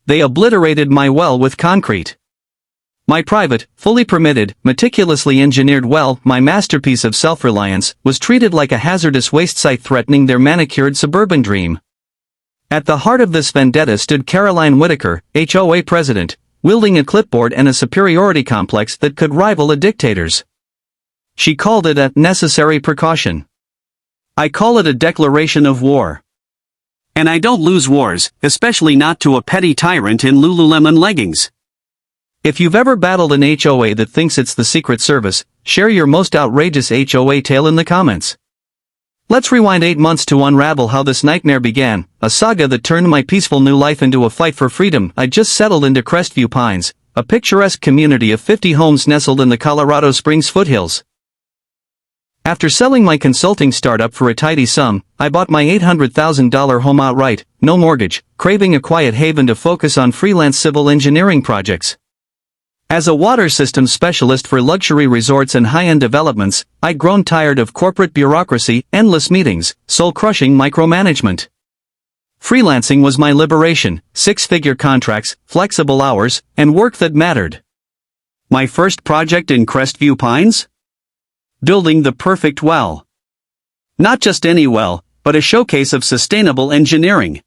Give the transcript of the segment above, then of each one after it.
they obliterated my well with concrete. My private, fully permitted, meticulously engineered well, my masterpiece of self-reliance, was treated like a hazardous waste site threatening their manicured suburban dream. At the heart of this vendetta stood Caroline Whitaker, HOA president, wielding a clipboard and a superiority complex that could rival a dictator's. She called it a necessary precaution. I call it a declaration of war. And I don't lose wars, especially not to a petty tyrant in Lululemon leggings. If you've ever battled an HOA that thinks it's the Secret Service, share your most outrageous HOA tale in the comments. Let's rewind 8 months to unravel how this nightmare began, a saga that turned my peaceful new life into a fight for freedom. I just settled into Crestview Pines, a picturesque community of 50 homes nestled in the Colorado Springs foothills. After selling my consulting startup for a tidy sum, I bought my $800,000 home outright, no mortgage, craving a quiet haven to focus on freelance civil engineering projects. As a water systems specialist for luxury resorts and high-end developments, I'd grown tired of corporate bureaucracy, endless meetings, soul-crushing micromanagement. Freelancing was my liberation, six-figure contracts, flexible hours, and work that mattered. My first project in Crestview Pines? Building the perfect well. Not just any well, but a showcase of sustainable engineering.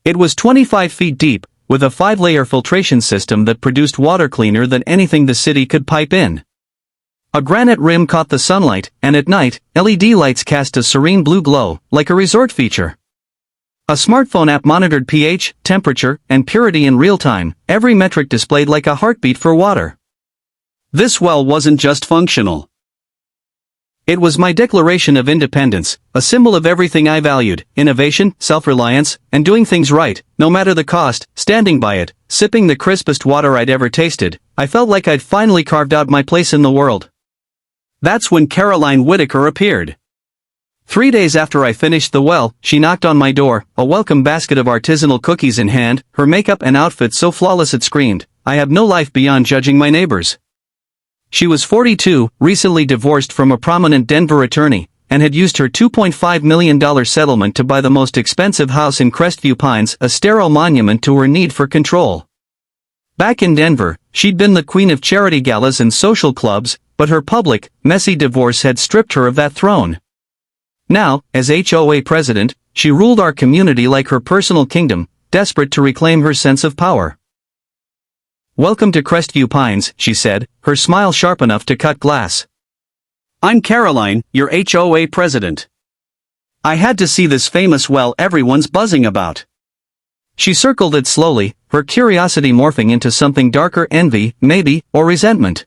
It was 25 feet deep, with a 5-layer filtration system that produced water cleaner than anything the city could pipe in. A granite rim caught the sunlight, and at night, LED lights cast a serene blue glow, like a resort feature. A smartphone app monitored pH, temperature, and purity in real time, every metric displayed like a heartbeat for water. This well wasn't just functional. It was my declaration of independence, a symbol of everything I valued: innovation, self-reliance, and doing things right, no matter the cost. Standing by it, sipping the crispest water I'd ever tasted, I felt like I'd finally carved out my place in the world. That's when Caroline Whitaker appeared. 3 days after I finished the well, she knocked on my door, a welcome basket of artisanal cookies in hand, her makeup and outfit so flawless it screamed, "I have no life beyond judging my neighbors." She was 42, recently divorced from a prominent Denver attorney, and had used her $2.5 million settlement to buy the most expensive house in Crestview Pines, a sterile monument to her need for control. Back in Denver, she'd been the queen of charity galas and social clubs, but her public, messy divorce had stripped her of that throne. Now, as HOA president, she ruled our community like her personal kingdom, desperate to reclaim her sense of power. "Welcome to Crestview Pines," she said, her smile sharp enough to cut glass. "I'm Caroline, your HOA president. I had to see this famous well everyone's buzzing about." She circled it slowly, her curiosity morphing into something darker: envy, maybe, or resentment.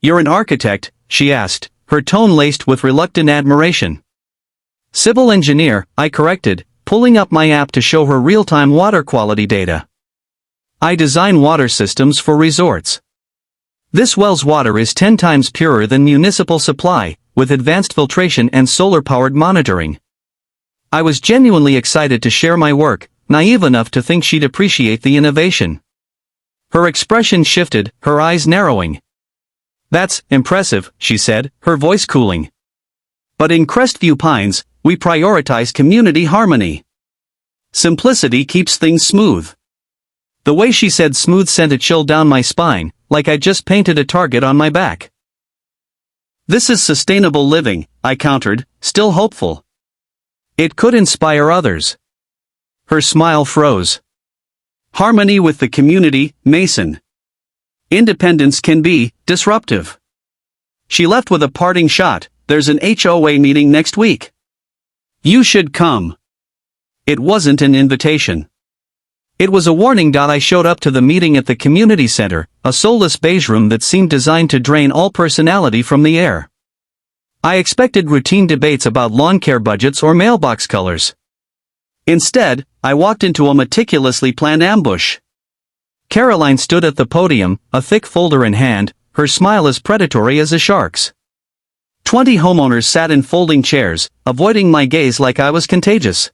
"You're an architect?" she asked, her tone laced with reluctant admiration. "Civil engineer," I corrected, pulling up my app to show her real-time water quality data. "I design water systems for resorts. This well's water is 10 times purer than municipal supply, with advanced filtration and solar-powered monitoring." I was genuinely excited to share my work, naive enough to think she'd appreciate the innovation. Her expression shifted, her eyes narrowing. "That's impressive," she said, her voice cooling. "But in Crestview Pines, we prioritize community harmony. Simplicity keeps things smooth." The way she said smooth sent a chill down my spine, like I'd just painted a target on my back. "This is sustainable living," I countered, still hopeful. "It could inspire others." Her smile froze. "Harmony with the community, Mason. Independence can be disruptive." She left with a parting shot, "There's an HOA meeting next week. You should come." It wasn't an invitation. It was a warning. I showed up to the meeting at the community center, a soulless beige room that seemed designed to drain all personality from the air. I expected routine debates about lawn care budgets or mailbox colors. Instead, I walked into a meticulously planned ambush. Caroline stood at the podium, a thick folder in hand, her smile as predatory as a shark's. 20 homeowners sat in folding chairs, avoiding my gaze like I was contagious.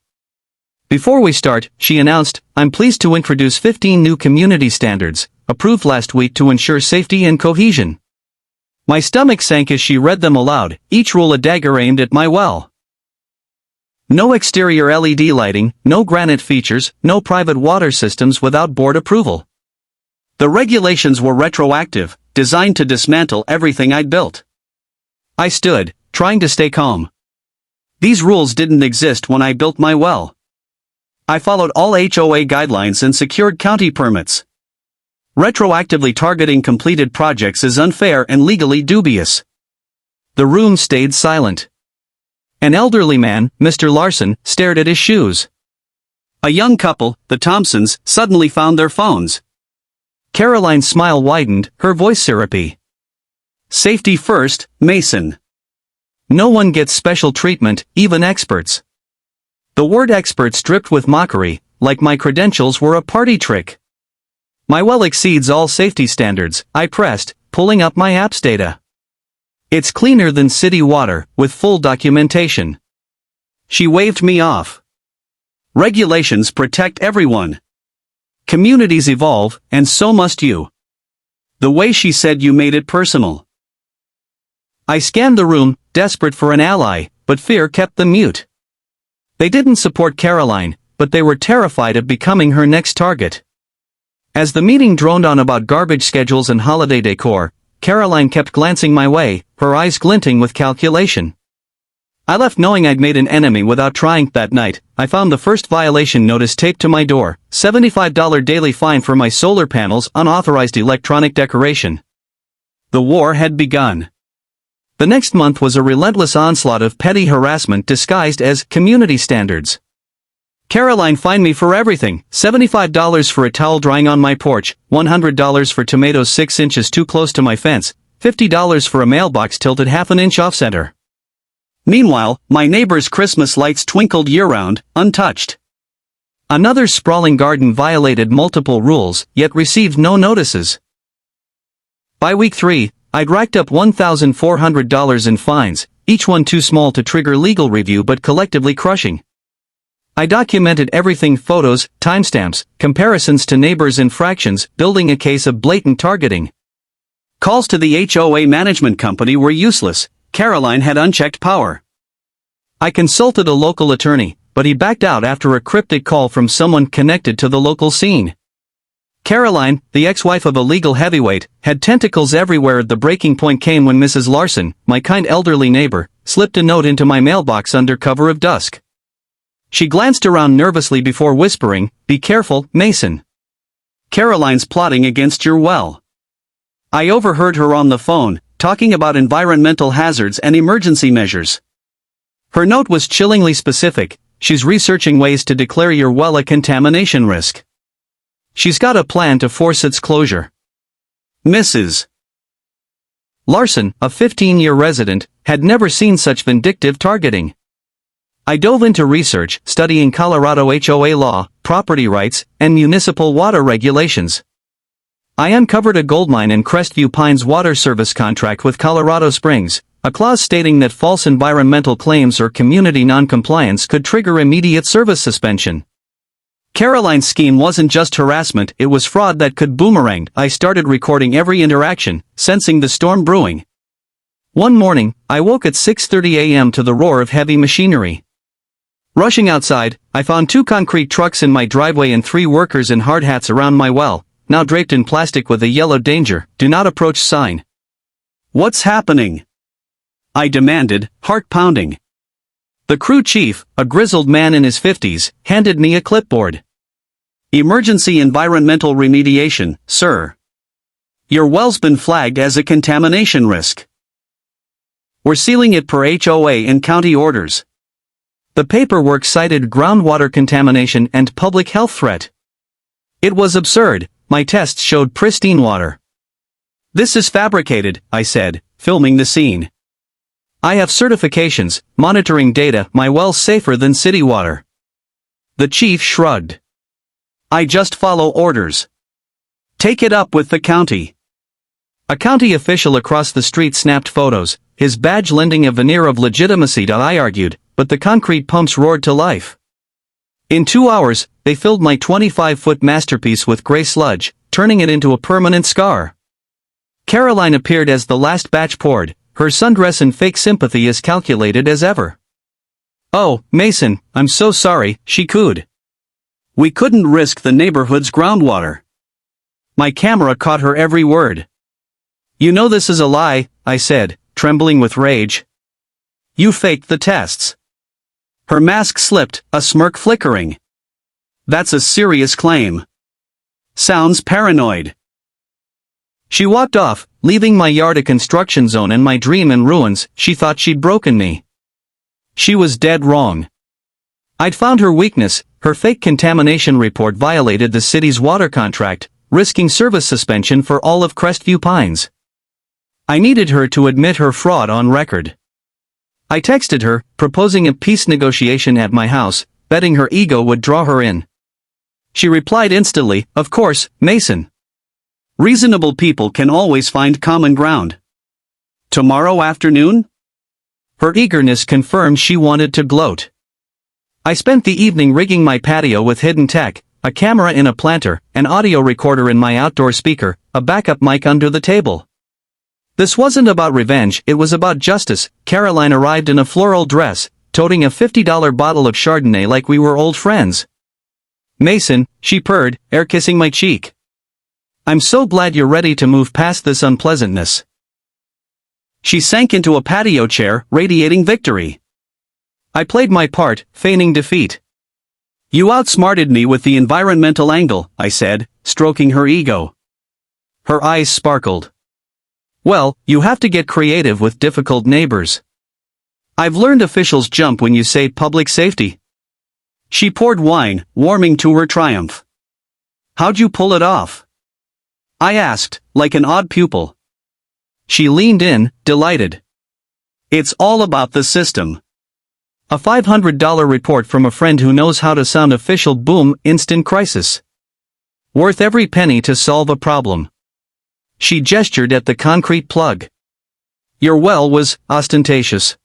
"Before we start," she announced, "I'm pleased to introduce 15 new community standards, approved last week to ensure safety and cohesion." My stomach sank as she read them aloud, each rule a dagger aimed at my well. No exterior LED lighting, no granite features, no private water systems without board approval. The regulations were retroactive, designed to dismantle everything I'd built. I stood, trying to stay calm. These rules didn't exist when I built my well. I followed all HOA guidelines and secured county permits. Retroactively targeting completed projects is unfair and legally dubious. The room stayed silent. An elderly man, Mr. Larson, stared at his shoes. A young couple, the Thompsons, suddenly found their phones. Caroline's smile widened, her voice syrupy. Safety first, Mason. No one gets special treatment, even experts. The word experts dripped with mockery, like my credentials were a party trick. My well exceeds all safety standards, I pressed, pulling up my apps data. It's cleaner than city water, with full documentation. She waved me off. Regulations protect everyone. Communities evolve, and so must you. The way she said you made it personal. I scanned the room, desperate for an ally, but fear kept them mute. They didn't support Caroline, but they were terrified of becoming her next target. As the meeting droned on about garbage schedules and holiday decor, Caroline kept glancing my way, her eyes glinting with calculation. I left knowing I'd made an enemy without trying. That night, I found the first violation notice taped to my door, $75 daily fine for my solar panels, unauthorized electronic decoration. The war had begun. The next month was a relentless onslaught of petty harassment disguised as community standards. Caroline fined me for everything, $75 for a towel drying on my porch, $100 for tomatoes 6 inches too close to my fence, $50 for a mailbox tilted half an inch off-center. Meanwhile, my neighbor's Christmas lights twinkled year-round, untouched. Another sprawling garden violated multiple rules, yet received no notices. By week 3, I'd racked up $1,400 in fines, each one too small to trigger legal review but collectively crushing. I documented everything: photos, timestamps, comparisons to neighbors' infractions, building a case of blatant targeting. Calls to the HOA management company were useless. Caroline had unchecked power. I consulted a local attorney, but he backed out after a cryptic call from someone connected to the local scene. Caroline, the ex-wife of a legal heavyweight, had tentacles everywhere. The breaking point came when Mrs. Larson, my kind elderly neighbor, slipped a note into my mailbox under cover of dusk. She glanced around nervously before whispering, "Be careful, Mason. Caroline's plotting against your well." I overheard her on the phone, talking about environmental hazards and emergency measures. Her note was chillingly specific: she's researching ways to declare your well a contamination risk. She's got a plan to force its closure. Mrs. Larson, a 15-year resident, had never seen such vindictive targeting. I dove into research, studying Colorado HOA law, property rights, and municipal water regulations. I uncovered a goldmine in Crestview Pines water service contract with Colorado Springs, a clause stating that false environmental claims or community non-compliance could trigger immediate service suspension. Caroline's scheme wasn't just harassment, it was fraud that could boomerang. I started recording every interaction, sensing the storm brewing. One morning, I woke at 6:30 a.m. to the roar of heavy machinery. Rushing outside, I found 2 concrete trucks in my driveway and 3 workers in hard hats around my well, now draped in plastic with a yellow "Danger, do not approach" sign. "What's happening?" I demanded, heart pounding. The crew chief, a grizzled man in his 50s, handed me a clipboard. "Emergency environmental remediation, sir. Your well's been flagged as a contamination risk. We're sealing it per HOA and county orders." The paperwork cited groundwater contamination and public health threat. It was absurd. My tests showed pristine water. "This is fabricated," I said, filming the scene. "I have certifications, monitoring data, my well's safer than city water." The chief shrugged. "I just follow orders. Take it up with the county." A county official across the street snapped photos, his badge lending a veneer of legitimacy. I argued, but the concrete pumps roared to life. In 2 hours, they filled my 25-foot masterpiece with gray sludge, turning it into a permanent scar. Caroline appeared as the last batch poured, her sundress and fake sympathy as calculated as ever. "Oh, Mason, I'm so sorry," she cooed. "We couldn't risk the neighborhood's groundwater." My camera caught her every word. "You know this is a lie," I said, trembling with rage. "You faked the tests." Her mask slipped, a smirk flickering. "That's a serious claim. Sounds paranoid." She walked off, leaving my yard a construction zone and my dream in ruins. She thought she'd broken me. She was dead wrong. I'd found her weakness. Her fake contamination report violated the city's water contract, risking service suspension for all of Crestview Pines. I needed her to admit her fraud on record. I texted her, proposing a peace negotiation at my house, betting her ego would draw her in. She replied instantly, "Of course, Mason. Reasonable people can always find common ground. Tomorrow afternoon?" Her eagerness confirmed she wanted to gloat. I spent the evening rigging my patio with hidden tech, a camera in a planter, an audio recorder in my outdoor speaker, a backup mic under the table. This wasn't about revenge, it was about justice. Caroline arrived in a floral dress, toting a $50 bottle of Chardonnay like we were old friends. "Mason," she purred, air-kissing my cheek. "I'm so glad you're ready to move past this unpleasantness." She sank into a patio chair, radiating victory. I played my part, feigning defeat. "You outsmarted me with the environmental angle," I said, stroking her ego. Her eyes sparkled. "Well, you have to get creative with difficult neighbors. I've learned officials jump when you say public safety." She poured wine, warming to her triumph. "How'd you pull it off?" I asked, like an odd pupil. She leaned in, delighted. "It's all about the system. A $500 report from a friend who knows how to sound official. Boom, instant crisis. Worth every penny to solve a problem." She gestured at the concrete plug. "Your well was ostentatious.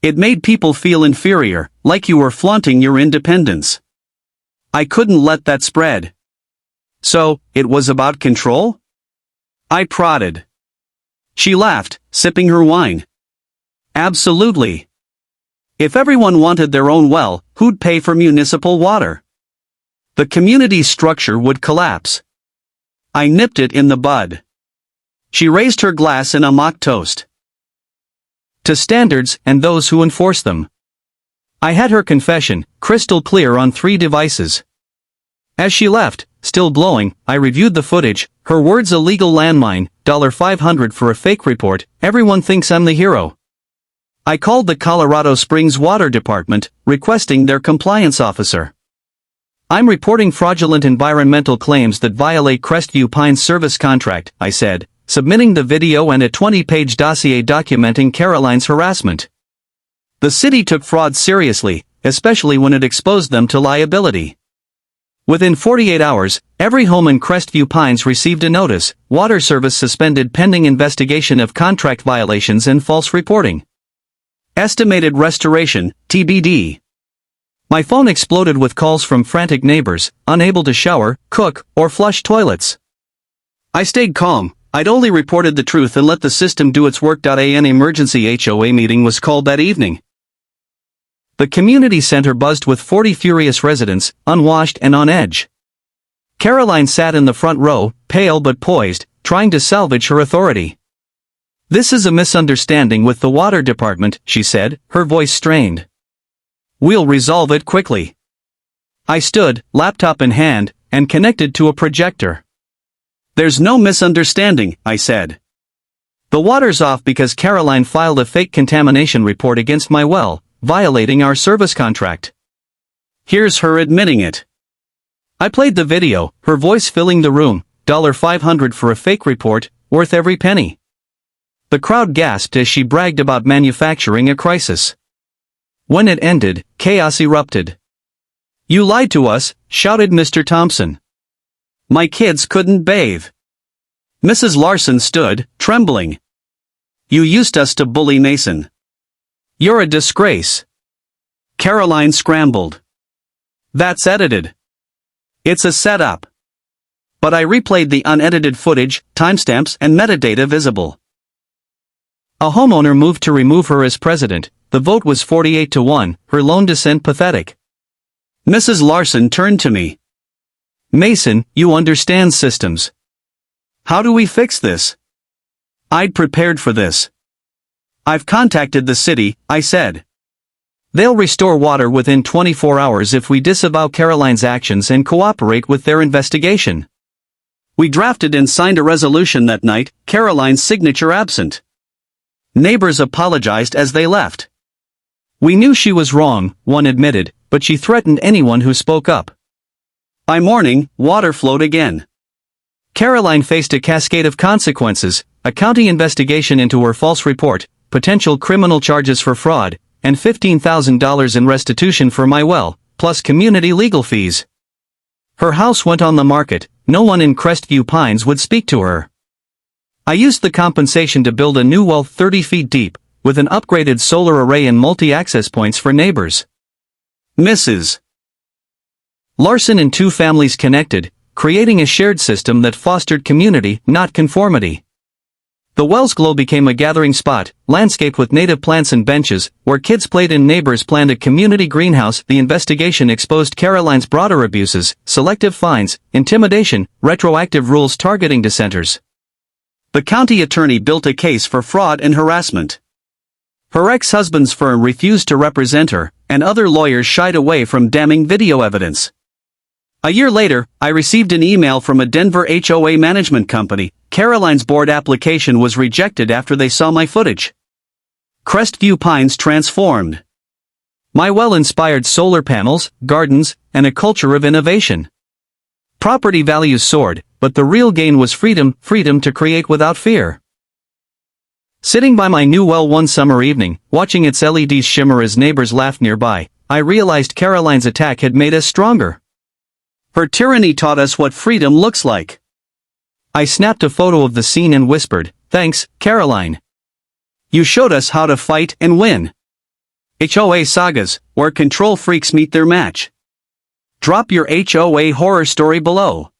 It made people feel inferior, like you were flaunting your independence. I couldn't let that spread." "So, it was about control?" I prodded. She laughed, sipping her wine. "Absolutely. If everyone wanted their own well, who'd pay for municipal water? The community structure would collapse." I nipped it in the bud. She raised her glass in a mock toast. "To standards and those who enforce them." I had her confession, crystal clear on 3 devices. As she left, still blowing, I reviewed the footage, her words a legal landmine, $500 for a fake report, everyone thinks I'm the hero. I called the Colorado Springs Water Department, requesting their compliance officer. "I'm reporting fraudulent environmental claims that violate Crestview Pines service contract," I said, submitting the video and a 20-page dossier documenting Caroline's harassment. The city took fraud seriously, especially when it exposed them to liability. Within 48 hours, every home in Crestview Pines received a notice, water service suspended pending investigation of contract violations and false reporting. Estimated restoration, TBD. My phone exploded with calls from frantic neighbors, unable to shower, cook, or flush toilets. I stayed calm. I'd only reported the truth and let the system do its work. An emergency HOA meeting was called that evening. The community center buzzed with 40 furious residents, unwashed and on edge. Caroline sat in the front row, pale but poised, trying to salvage her authority. "This is a misunderstanding with the water department," she said, her voice strained. "We'll resolve it quickly." I stood, laptop in hand, and connected to a projector. "There's no misunderstanding," I said. "The water's off because Caroline filed a fake contamination report against my well, violating our service contract. Here's her admitting it." I played the video, her voice filling the room, $500 for a fake report, worth every penny. The crowd gasped as she bragged about manufacturing a crisis. When it ended, chaos erupted. "You lied to us," shouted Mr. Thompson. "My kids couldn't bathe." Mrs. Larson stood, trembling. "You used us to bully Mason. You're a disgrace." Caroline scrambled. "That's edited. It's a setup." But I replayed the unedited footage, timestamps and metadata visible. A homeowner moved to remove her as president, the vote was 48-1, her lone dissent pathetic. Mrs. Larson turned to me. Mason, you understand systems. How do we fix this? I'd prepared for this. I've contacted the city, I said. They'll restore water within 24 hours if we disavow Caroline's actions and cooperate with their investigation. We drafted and signed a resolution that night, Caroline's signature absent. Neighbors apologized as they left. We knew she was wrong, one admitted, but she threatened anyone who spoke up. By morning, water flowed again. Caroline faced a cascade of consequences, a county investigation into her false report, potential criminal charges for fraud, and $15,000 in restitution for my well, plus community legal fees. Her house went on the market, no one in Crestview Pines would speak to her. I used the compensation to build a new well 30 feet deep, with an upgraded solar array and multi-access points for neighbors. Mrs. Larson and two families connected, creating a shared system that fostered community, not conformity. The well's glow became a gathering spot, landscaped with native plants and benches, where kids played and neighbors planned a community greenhouse. The investigation exposed Caroline's broader abuses, selective fines, intimidation, retroactive rules targeting dissenters. The county attorney built a case for fraud and harassment. Her ex-husband's firm refused to represent her, and other lawyers shied away from damning video evidence. A year later, I received an email from a Denver HOA management company. Caroline's board application was rejected after they saw my footage. Crestview Pines transformed. My well inspired solar panels, gardens, and a culture of innovation. Property values soared, but the real gain was freedom to create without fear. Sitting by my new well one summer evening, watching its LEDs shimmer as neighbors laughed nearby, I realized Caroline's attack had made us stronger. Her tyranny taught us what freedom looks like. I snapped a photo of the scene and whispered, "Thanks, Caroline. You showed us how to fight and win." HOA sagas, where control freaks meet their match. Drop your HOA horror story below.